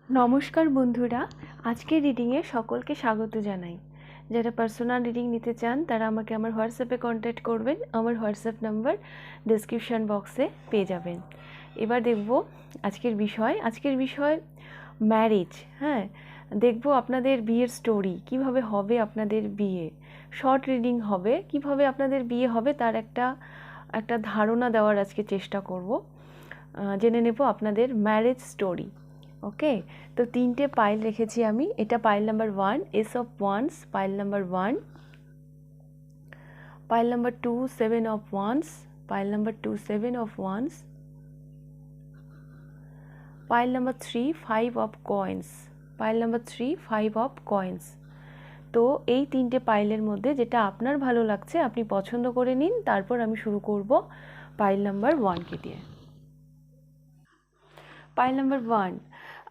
নমস্কার বন্ধুরা, আজকের রিডিংয়ে সকলকে স্বাগত জানাই। যারা পার্সোনাল রিডিং নিতে চান তারা আমাকে আমার হোয়াটসঅ্যাপে কন্ট্যাক্ট করবেন। আমার হোয়াটসঅ্যাপ নাম্বার ডেসক্রিপশন বক্সে পেয়ে যাবেন। এবার দেখব আজকের বিষয় ম্যারেজ। হ্যাঁ, দেখব আপনাদের বিয়ের স্টোরি, কিভাবে হবে আপনাদের বিয়ে। শর্ট রিডিং হবে, কিভাবে আপনাদের বিয়ে হবে তার একটা ধারণা দেওয়ার আজকে চেষ্টা করব। জেনে নেব আপনাদের ম্যারেজ স্টোরি। ওকে, তো তিনটে পাইল রেখেছি আমি। এটা pile number 1, ace of wands, pile number 1, pile number 2, 7 of wands, pile number 2, 7 of wands, pile number 3, 5 of coins, pile number 3, 5 of coins. তো এই তিনটে পাইলের মধ্যে যেটা আপনার ভালো লাগছে আপনি পছন্দ করে নিন, তারপর আমি শুরু করব পাইল নাম্বার 1কে দিয়ে। পাইল নাম্বার 1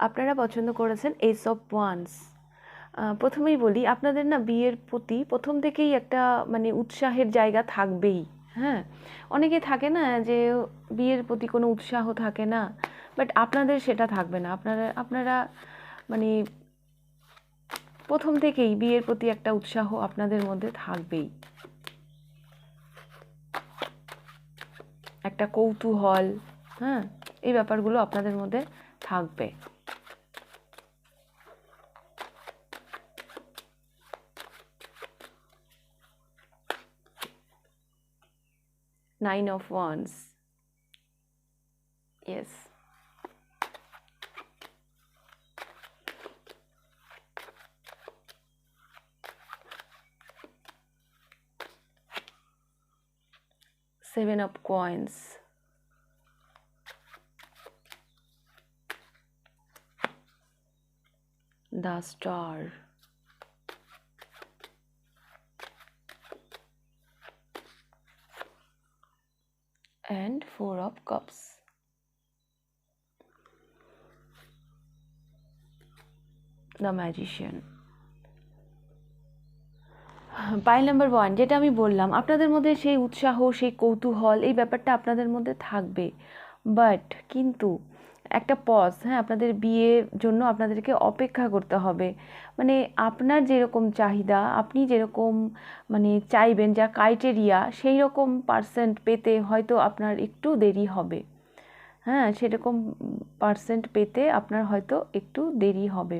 আপনারা পছন্দ করেছেন এস অফ ওয়ান্স। প্রথমেই বলি, আপনাদের না বিয়ের প্রতি প্রথম থেকেই একটা উৎসাহের জায়গা থাকবেই। হ্যাঁ, অনেকে থাকে না যে বিয়ের প্রতি কোনো উৎসাহ থাকে না, বাট আপনাদের সেটা থাকবে না। আপনারা মানে প্রথম থেকেই বিয়ের প্রতি একটা উৎসাহ আপনাদের মধ্যে থাকবেই, একটা কৌতূহল। হ্যাঁ, এই ব্যাপারগুলো আপনাদের মধ্যে থাকবে। Nine of Wands. Yes. Seven of Coins. The Star. And Four of Cups. The Magician. Pile number 1, যেটা আমি বললাম, আপনাদের মধ্যে সেই উৎসাহ, সেই কৌতূহল, এই ব্যাপারটা আপনাদের মধ্যে থাকবে। বাট কিন্তু একটা পজ, হ্যাঁ, আপনাদের বিয়ের জন্য আপনাদেরকে অপেক্ষা করতে হবে। আপনার যেরকম চাহিদা, আপনি যেরকম চাইবেন, যা ক্রাইটেরিয়া, সেই রকম পার্সেন্ট পেতে হয়তো আপনার একটু দেরি হবে। হ্যাঁ, সেরকম পার্সেন্ট পেতে আপনার হয়তো একটু দেরি হবে।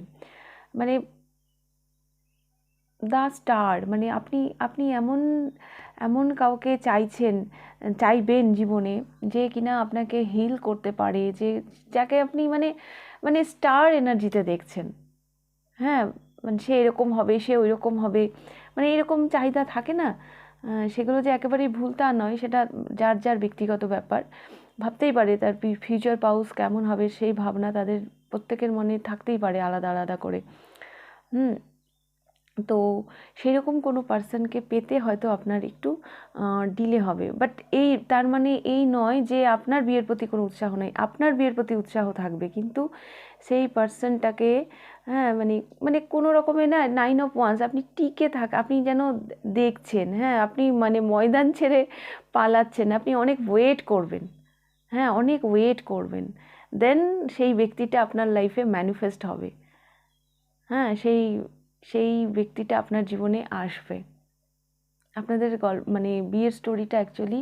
দ্য স্টার আপনি আপনি এমন এমন কাউকে চাইবেন জীবনে, যে কিনা আপনাকে হিল করতে পারে, যাকে আপনি স্টার এনার্জিতে দেখছেন। হ্যাঁ, সে এরকম হবে, সে ওই রকম হবে, এরকম চাহিদা থাকে না। সেগুলো যে একেবারেই ভুল তা নয়, সেটা যার যার ব্যক্তিগত ব্যাপার। ভাবতেই পারে তার ফিউচার পাউস কেমন হবে, সেই ভাবনা তাদের প্রত্যেকের মনে থাকতেই পারে আলাদা আলাদা করে। তো সেরকম কোনো পার্সনকে পেতে হয়তো আপনার একটু ডিলে হবে। বাট তার এই নয় যে আপনার বিয়ের প্রতি কোনো উৎসাহ নেই। আপনার বিয়ের প্রতি উৎসাহ থাকবে, কিন্তু সেই পার্সনটাকে, হ্যাঁ, কোনো রকমে না, 9 অফ ওয়ান্স, আপনি টিকে আপনি যেন দেখছেন। হ্যাঁ, আপনি ময়দান ছেড়ে পালাচ্ছেন, আপনি অনেক ওয়েট করবেন। হ্যাঁ, অনেক ওয়েট করবেন, দেন সেই ব্যক্তিটা আপনার লাইফে ম্যানিফেস্ট হবে। হ্যাঁ, সেই ব্যক্তিটা আপনার জীবনে আসবে। আপনাদের বিয়ের স্টোরিটা অ্যাকচুয়ালি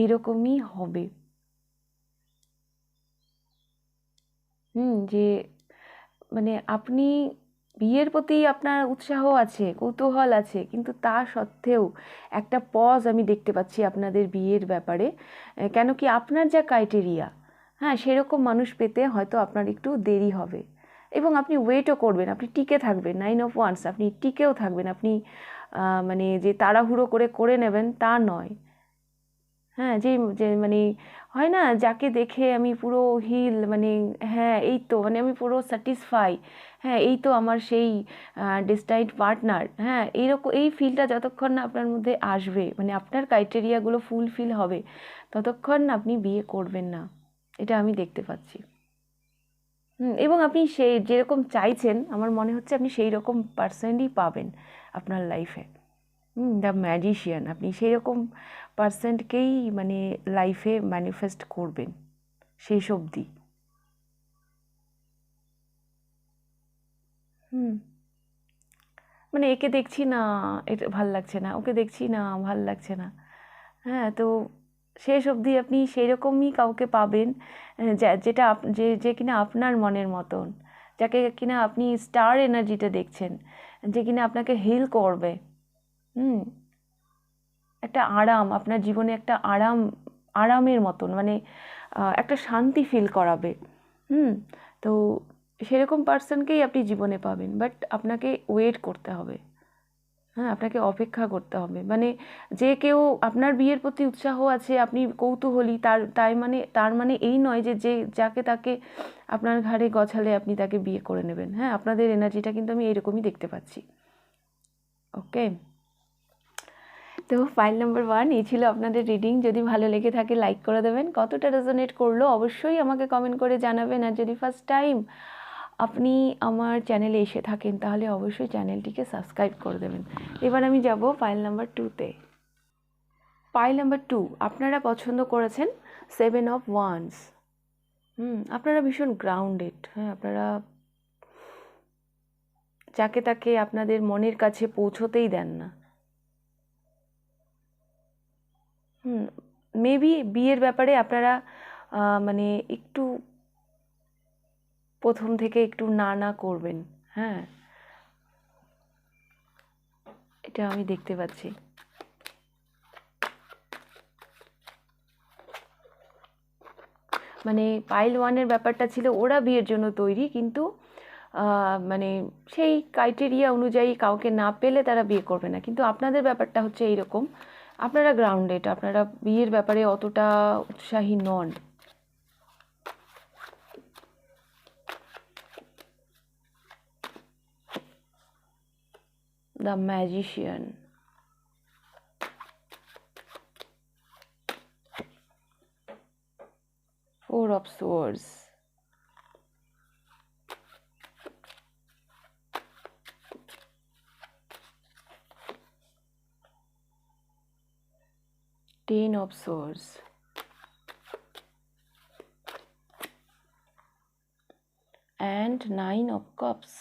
এইরকমই হবে। যে আপনি বিয়ের প্রতি আপনার উৎসাহ আছে, কৌতূহল আছে, কিন্তু তা সত্ত্বেও একটা পজ আমি দেখতে পাচ্ছি আপনাদের বিয়ের ব্যাপারে। কেন কি, আপনার যা ক্রাইটেরিয়া, হ্যাঁ, সেরকম মানুষ পেতে হয়তো আপনার একটু দেরি হবে। এবং আপনি ওয়েটও করবেন, আপনি টিকে থাকবেন। 9 অফ ওয়ান্স, আপনি টিকেও থাকবেন। আপনি যে তাড়াহুড়ো করে নেবেন তা নয়। হ্যাঁ, যে যে হয় না, যাকে দেখে আমি পুরো হিল, হ্যাঁ, এই তো আমি পুরো স্যাটিসফাই, হ্যাঁ, এই তো আমার সেই ডেস্টাইনড পার্টনার। হ্যাঁ, এইরকম এই ফিলটা যতক্ষণ না আপনার মধ্যে আসবে, আপনার ক্রাইটেরিয়াগুলো ফুলফিল হবে, ততক্ষণ আপনি বিয়ে করবেন না। এটা আমি দেখতে পাচ্ছি। এবং আপনি সেই যেরকম চাইছেন, আমার মনে হচ্ছে আপনি সেই রকম পার্সনই পাবেন আপনার লাইফে। দ্য ম্যাজিশিয়ান, আপনি সেই রকম পার্সেন্টকেই লাইফে ম্যানিফেস্ট করবেন শেষ অবধি। হুম, মানে একে দেখছি না, এটা ভাল লাগছে না, ওকে দেখছি না, ভাল লাগছে না। হ্যাঁ, তো শেষ অবধি আপনি সেইরকমই কাউকে পাবেন, যেটা যে যে কিনা আপনার মনের মতন, যাকে কিনা আপনি স্টার এনার্জিতে দেখছেন, যে কিনা আপনাকে হিল করবে। হুম, একটা আরাম, আপনার জীবনে একটা আরামের মতন, মানে একটা শান্তি ফিল করাবে। হুম, তো সেরকম পার্সনকেই আপনি জীবনে পাবেন, বাট আপনাকে ওয়েট করতে হবে। হ্যাঁ, আপনাকে অপেক্ষা করতে হবে। মানে যে কেউ আপনার বিয়ের প্রতি উৎসাহ আছে, আপনি কৌতূহলী, তার মানে এই নয় যে যাকে তাকে আপনার ঘাড়ে গছালে আপনি তাকে বিয়ে করে নেবেন। হ্যাঁ, আপনাদের এনার্জিটা কিন্তু আমি এইরকমই দেখতে পাচ্ছি। ওকে, তো ফাইল নাম্বার 1 এই ছিল আপনাদের রিডিং। যদি ভালো লেগে থাকে লাইক করে দেবেন। কতটা রেজোনেট করলো অবশ্যই আমাকে কমেন্ট করে জানাবেন। আর যদি ফার্স্ট টাইম আপনি আমার চ্যানেলে এসে থাকেন তাহলে অবশ্যই চ্যানেলটিকে সাবস্ক্রাইব করে দেবেন। এবার আমি যাব ফাইল নাম্বার 2তে। ফাইল নাম্বার 2 আপনারা পছন্দ করেছেন 7 অফ ওয়ান্স। আপনারা ভীষণ গ্রাউন্ডেড। হ্যাঁ, আপনারা যাকে তাকে আপনাদের মনের কাছে পৌঁছতেই দেন না। মেবি বিয়ের ব্যাপারে আপনারা মানে একটু প্রথম থেকে একটু না না করবেন। হ্যাঁ, এটা আমি দেখতে পাচ্ছি। মানে পাইল 1-এর ব্যাপারটা ছিল ওরা বিয়ের জন্য তৈরি, কিন্তু মানে সেই ক্রাইটেরিয়া অনুযায়ী কাউকে না পেলে তারা বিয়ে করবে না। কিন্তু আপনাদের ব্যাপারটা হচ্ছে এইরকম, আপনারা গ্রাউন্ডেড, আপনারা বিয়ের ব্যাপারে অতটা উৎসাহী নন। The magician, 4 of swords of swords, and 9 of cups.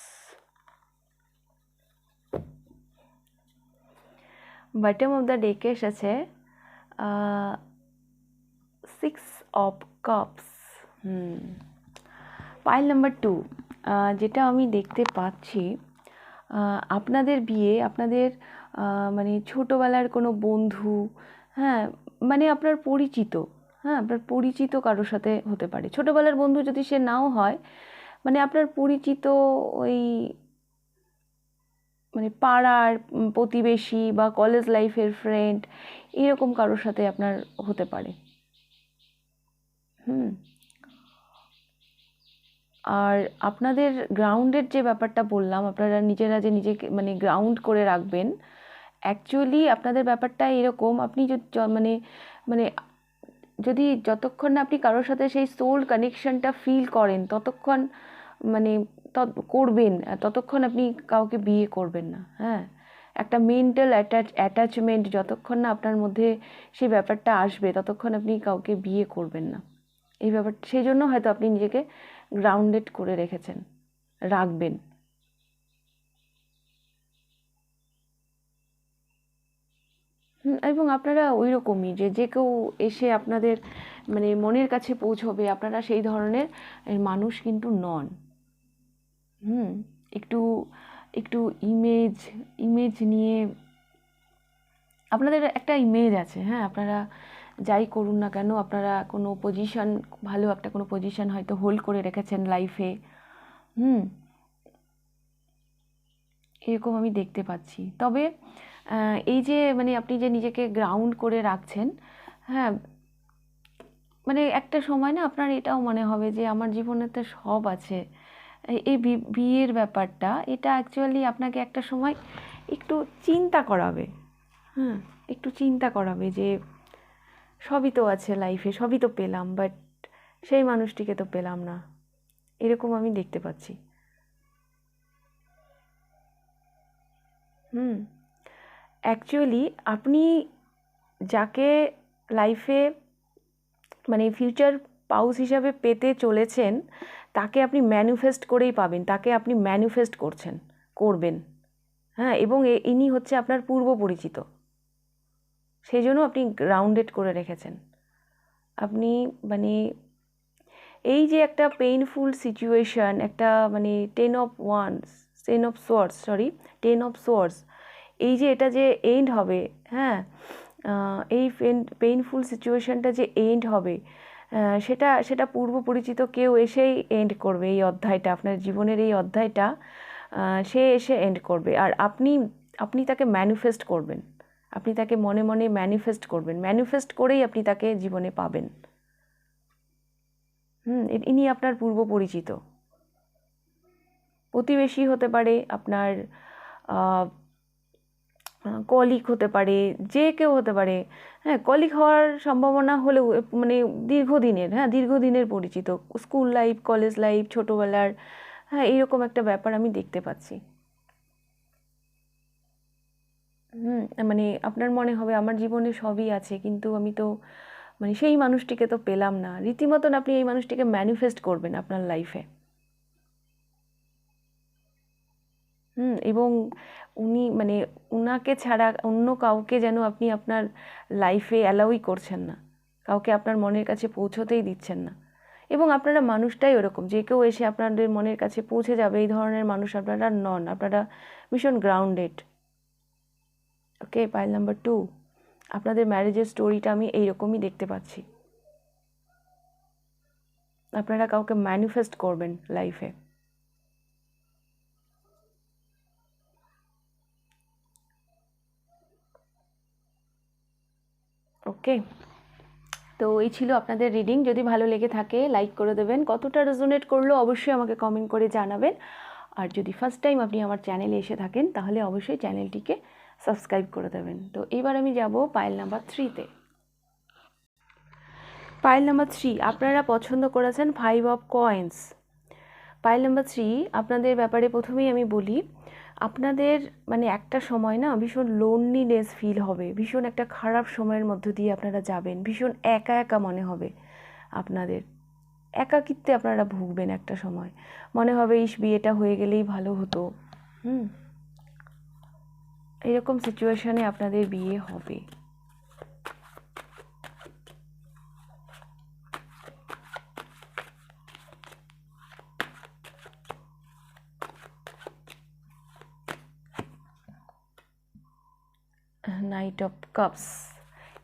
Bottom of the ডেকে এসেছে 6 of cups। পাইল নাম্বার 2 যেটা আমি দেখতে পাচ্ছি, আপনাদের বিয়ে আপনাদের মানে ছোটোবেলার কোনো বন্ধু, হ্যাঁ, মানে আপনার পরিচিত, হ্যাঁ, আপনার পরিচিত কারোর সাথে হতে পারে। ছোটোবেলার বন্ধু যদি সে নাও হয়, মানে আপনার পরিচিত ওই মানে পাড়ার প্রতিবেশী বা কলেজ লাইফের ফ্রেন্ড, এরকম কারোর সাথে আপনার হতে পারে। আর আপনাদের গ্রাউন্ডের যে ব্যাপারটা বললাম, আপনারা নিজেরা যে নিজেকে মানে গ্রাউন্ড করে রাখবেন, অ্যাকচুয়ালি আপনাদের ব্যাপারটা এরকম, আপনি মানে মানে যদি যতক্ষণ না আপনি কারোর সাথে সেই সোল কানেকশনটা ফিল করেন ততক্ষণ মানে করবেন, ততক্ষণ আপনি কাউকে বিয়ে করবেন না। হ্যাঁ, একটা মেন্টাল অ্যাটাচমেন্ট যতক্ষণ না আপনার মধ্যে সেই ব্যাপারটা আসবে ততক্ষণ আপনি কাউকে বিয়ে করবেন না। এই ব্যাপারটা সেই জন্য হয়তো আপনি নিজেকে গ্রাউন্ডেড করে রাখবেন। এবং আপনারা ওই রকমই যে কেউ এসে আপনাদের মানে মনের কাছে পৌঁছবে, আপনারা সেই ধরনের মানুষ কিন্তু নন। একটু একটু ইমেজ নিয়ে আপনাদের একটা ইমেজ আছে। হ্যাঁ, আপনারা যাই করুন না কেন, আপনারা কোনো পজিশন, ভালো একটা কোনো পজিশন হয়তো হোল্ড করে রেখেছেন লাইফে। এরকম আমি দেখতে পাচ্ছি। তবে এই যে মানে আপনি যে নিজেকে গ্রাউন্ড করে রাখছেন, হ্যাঁ, মানে একটা সময় না আপনার এটাও মনে হবে যে আমার জীবনে তো সব আছে। এই বিয়ের ব্যাপারটা এটা অ্যাকচুয়ালি আপনাকে একটা সময় একটু চিন্তা করাবে। হ্যাঁ, একটু চিন্তা করাবে যে সবই তো আছে লাইফে, সবই তো পেলাম, বাট সেই মানুষটিকে তো পেলাম না, এরকম আমি দেখতে পাচ্ছি। অ্যাকচুয়ালি আপনি যাকে লাইফে মানে ফিউচার স্পাউস হিসাবে পেতে চলেছেন, তাকে আপনি ম্যানিফেস্ট করেই পাবেন, তাকে আপনি ম্যানিফেস্ট করবেন। হ্যাঁ, এবং ইনি হচ্ছে আপনার পূর্ব পরিচিত, সেই জন্য আপনি গ্রাউন্ডেড করে রেখেছেন। আপনি মানে এই যে একটা পেইনফুল সিচুয়েশান, একটা মানে টেন অফ সোয়ার্ডস, এই যে এটা যে এন্ড হবে, হ্যাঁ, এই পেইনফুল সিচুয়েশানটা যে এন্ড হবে, সেটা পূর্ব পরিচিত কেউ এসেই এন্ড করবে এই অধ্যায়টা, আপনার জীবনের এই অধ্যায়টা সে এসে এন্ড করবে। আর আপনি তাকে ম্যানিফেস্ট করবেন, আপনি তাকে মনে মনে ম্যানিফেস্ট করবেন, ম্যানিফেস্ট করেই আপনি তাকে জীবনে পাবেন। ইনি আপনার পূর্ব পরিচিত, প্রতিবেশী হতে পারে, আপনার কলিগ হতে পারে, যে কেউ হতে পারে। হ্যাঁ, কলিগ হওয়ার সম্ভাবনা হলেও মানে দীর্ঘদিনের পরিচিত, স্কুল লাইফ, কলেজ লাইফ, ছোটোবেলার, হ্যাঁ, এইরকম একটা ব্যাপার আমি দেখতে পাচ্ছি। মানে আপনার মনে হবে আমার জীবনে সবই আছে, কিন্তু আমি তো মানে সেই মানুষটিকে তো পেলাম না। রীতিমতন আপনি এই মানুষটিকে ম্যানিফেস্ট করবেন আপনার লাইফে। এবং উনি মানে উনাকে ছাড়া অন্য কাউকে যেন আপনি আপনার লাইফে অ্যালাউই করছেন না, কাউকে আপনার মনের কাছে পৌঁছতেই দিচ্ছেন না। এবং আপনারা মানুষটাই ওরকম, যে কেউ এসে আপনাদের মনের কাছে পৌঁছে যাবে এই ধরনের মানুষ আপনারা নন, আপনারা ভীষণ গ্রাউন্ডেড। ওকে, পাইল নাম্বার 2, আপনাদের ম্যারেজের স্টোরিটা আমি এইরকমই দেখতে পাচ্ছি। আপনারা কাউকে ম্যানিফেস্ট করবেন লাইফে। ওকে, তো এই ছিল আপনাদের রিডিং। যদি ভালো লেগে থাকে লাইক করে দেবেন, কতটা রেজোনেট করলো অবশ্যই আমাকে কমেন্ট করে জানাবেন। আর যদি ফার্স্ট টাইম আপনি আমার চ্যানেলে এসে থাকেন তাহলে অবশ্যই চ্যানেলটিকে সাবস্ক্রাইব করে দেবেন। তো এবার আমি যাব পাইল নাম্বার 3-তে। পাইল নাম্বার 3 আপনারা পছন্দ করেছেন 5 অফ কয়েন্স। পাইল নাম্বার 3 আপনাদের ব্যাপারে প্রথমেই আমি বলি, আপনাদের মানে একটা সময় না ভীষণ লোনলিনেস ফিল হবে, ভীষণ একটা খারাপ সময়ের মধ্য দিয়ে আপনারা যাবেন, ভীষণ একা একা মনে হবে আপনাদের, একাকিত্বে আপনারা ভুগবেন একটা সময়, মনে হবে বিয়েটা হয়ে গেলেই ভালো হতো। এরকম সিচুয়েশনে আপনাদের বিয়ে হবে। নাইট অফ কাপস,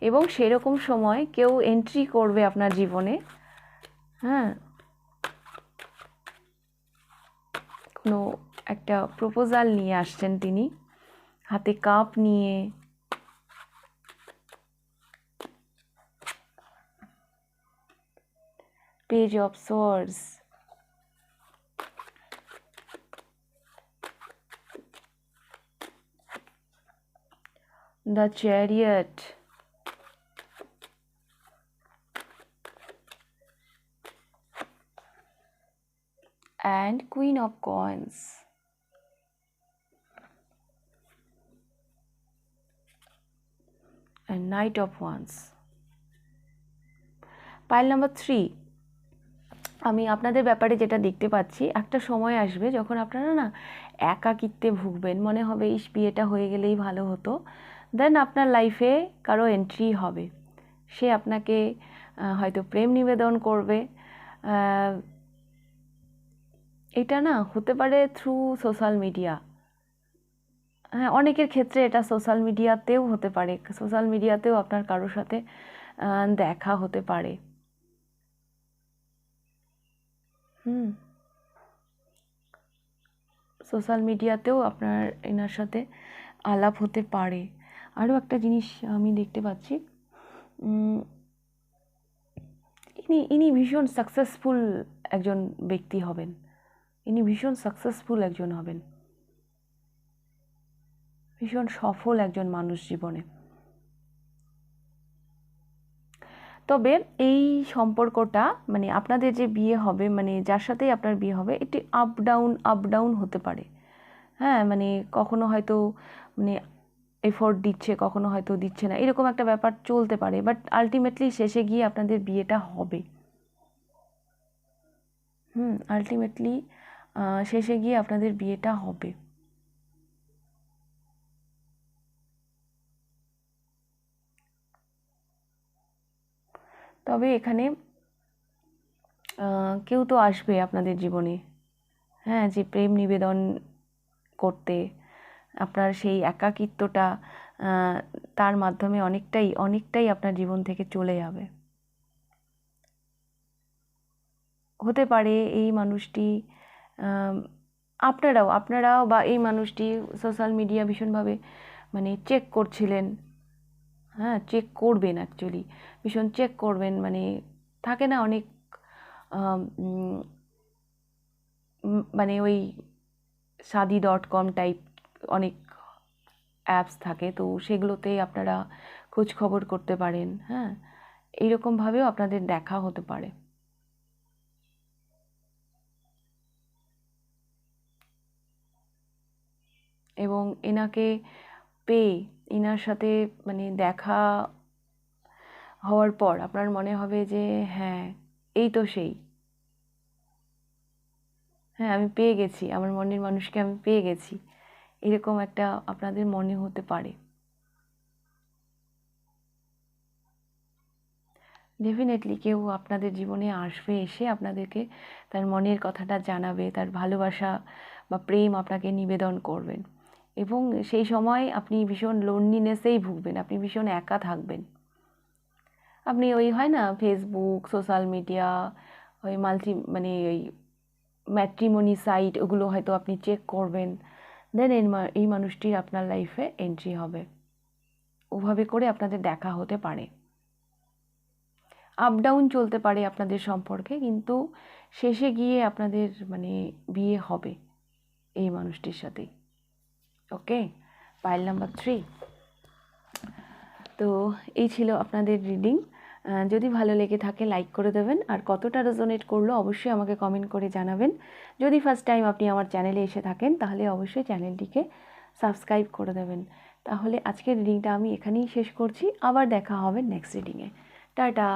এবং সেরকম সময় কেউ এন্ট্রি করবে আপনার জীবনে। হ্যাঁ, কোনো একটা প্রপোজাল নিয়ে আসছেন তিনি, হাতে কাপ নিয়ে। Page of swords, the chariot, and queen of coins, and knight of wands. Pile number 3 আমি আপনাদের ব্যাপারে যেটা দেখতে পাচ্ছি, একটা সময় আসবে যখন আপনারা না একাকিত্বে ভুগবেন, মনে হবে বিয়েটা হয়ে গেলেই ভালো হতো। দেন আপনার লাইফে কারো এন্ট্রি হবে, সে আপনাকে হয়তো প্রেম নিবেদন করবে। এটা না হতে পারে থ্রু সোশ্যাল মিডিয়া। হ্যাঁ, অনেকের ক্ষেত্রে এটা সোশ্যাল মিডিয়াতেও হতে পারে, সোশ্যাল মিডিয়াতেও আপনার কারোর সাথে দেখা হতে পারে। সোশ্যাল মিডিয়াতেও আপনার এনার সাথে আলাপ হতে পারে। আরও একটা জিনিস আমি দেখতে পাচ্ছি, ইনি ভীষণ সাকসেসফুল একজন ব্যক্তি হবেন, ইনি ভীষণ সাকসেসফুল একজন হবেন, ভীষণ সফল একজন মানুষ জীবনে। তবে এই সম্পর্কটা মানে আপনাদের যে বিয়ে হবে, মানে যার সাথেই আপনার বিয়ে হবে, একটি আপ ডাউন হতে পারে। হ্যাঁ, মানে কখনো হয়তো মানে এফোর্ট দিচ্ছে, কখনো হয়তো দিচ্ছে না, এরকম একটা ব্যাপার চলতে পারে। বাট আলটিমেটলি শেষে গিয়ে আপনাদের বিয়েটা হবে। আলটিমেটলি শেষে গিয়ে আপনাদের বিয়েটা হবে। তবে এখানে কেউ তো আসবে আপনাদের জীবনে, হ্যাঁ, যে প্রেম নিবেদন করতে। আপনার সেই একাকিত্বটা তার মাধ্যমে অনেকটাই আপনার জীবন থেকে চলে যাবে। হতে পারে এই মানুষটি, আপনারাও বা এই মানুষটি সোশ্যাল মিডিয়া ভীষণভাবে মানে চেক করছিলেন, হ্যাঁ, চেক করবেন, অ্যাকচুয়ালি ভীষণ চেক করবেন। মানে থাকে না অনেক মানে ওই shaadi.com টাইপ অনেক অ্যাপস থাকে, তো সেগুলোতেই আপনারা খোঁজ খবর করতে পারেন, হ্যাঁ, এইরকমভাবেও আপনাদের দেখা হতে পারে। এবং এনাকে পেয়ে, এনার সাথে মানে দেখা হওয়ার পর আপনার মনে হবে যে হ্যাঁ, এই তো সেই, হ্যাঁ, আমি পেয়ে গেছি, আমার মনের মানুষকে আমি পেয়ে গেছি, এরকম একটা আপনাদের মনে হতে পারে। ডেফিনেটলি কেউ আপনাদের জীবনে আসবে, এসে আপনাদেরকে তার মনের কথাটা জানাবে, তার ভালোবাসা বা প্রেম আপনাকে নিবেদন করবেন। এবং সেই সময় আপনি ভীষণ লোনলিনেসেই ভুগবেন, আপনি ভীষণ একা থাকবেন। আপনি ওই হয় না ফেসবুক, সোশ্যাল মিডিয়া, ওই মানে ওই ম্যাট্রিমনি সাইট, ওগুলো হয়তো আপনি চেক করবেন, দেন এই মানুষটির আপনার লাইফে এন্ট্রি হবে। ওভাবে করে আপনাদের দেখা হতে পারে। আপ ডাউন চলতে পারে আপনাদের সম্পর্কে, কিন্তু শেষে গিয়ে আপনাদের মানে বিয়ে হবে এই মানুষটির সাথেই। ওকে, পাইল নাম্বার 3। তো এই ছিল আপনাদের রিডিং। যদি ভালো লেগে থাকে লাইক করে দেবেন, আর কতটা রেজোনেট করলো অবশ্যই আমাকে কমেন্ট করে জানাবেন। যদি ফার্স্ট টাইম আপনি আমার চ্যানেলে এসে থাকেন তাহলে অবশ্যই চ্যানেলটিকে সাবস্ক্রাইব করে দেবেন। তাহলে আজকের রিডিংটা আমি এখানেই শেষ করছি, আবার দেখা হবে নেক্সট রিডিংয়ে। টাটা।